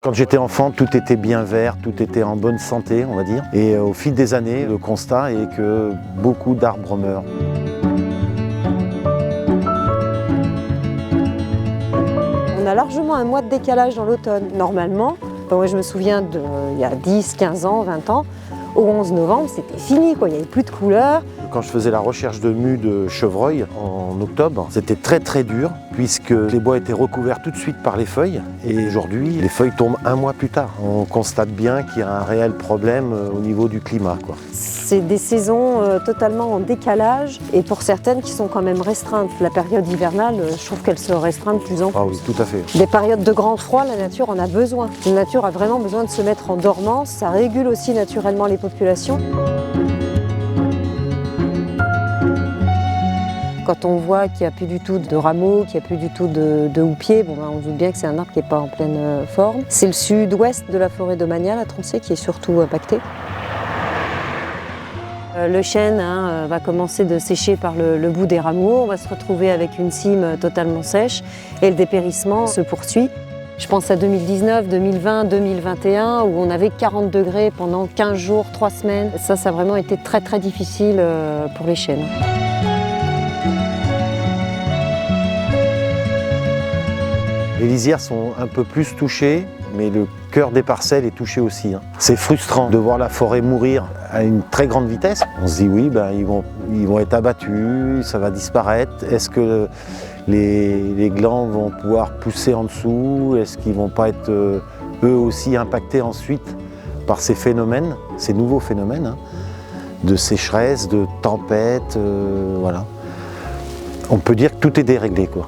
Quand j'étais enfant, tout était bien vert, tout était en bonne santé, on va dire. Et au fil des années, le constat est que beaucoup d'arbres meurent. On a largement un mois de décalage dans l'automne. Normalement, moi je me souviens il y a 10, 15 ans, 20 ans, au 11 novembre, c'était fini, il n'y avait plus de couleurs. Quand je faisais la recherche de mues de chevreuil en octobre, c'était très dur puisque les bois étaient recouverts tout de suite par les feuilles et aujourd'hui les feuilles tombent un mois plus tard. On constate bien qu'il y a un réel problème au niveau du climat, quoi. C'est des saisons totalement en décalage et pour certaines qui sont quand même restreintes. La période hivernale, je trouve qu'elle se restreint de plus en plus. Ah oui, tout à fait. Des périodes de grand froid, la nature en a besoin. La nature a vraiment besoin de se mettre en dormance, ça régule aussi naturellement les populations. Quand on voit qu'il n'y a plus du tout de rameaux, qu'il n'y a plus du tout de houppiers, on se doute bien que c'est un arbre qui n'est pas en pleine forme. C'est le sud-ouest de la forêt domaniale à Troncé qui est surtout impacté. Le chêne va commencer de sécher par le bout des rameaux, on va se retrouver avec une cime totalement sèche et le dépérissement se poursuit. Je pense à 2019, 2020, 2021 où on avait 40 degrés pendant 15 jours, 3 semaines. Ça a vraiment été très difficile pour les chênes. Les lisières sont un peu plus touchées, mais le cœur des parcelles est touché aussi. C'est frustrant de voir la forêt mourir à une très grande vitesse. On se dit oui, ils vont être abattus, ça va disparaître. Est-ce que les glands vont pouvoir pousser en dessous? Est-ce qu'ils ne vont pas être eux aussi impactés ensuite par ces phénomènes, ces nouveaux phénomènes de sécheresse, de tempête, voilà. On peut dire que tout est déréglé, quoi.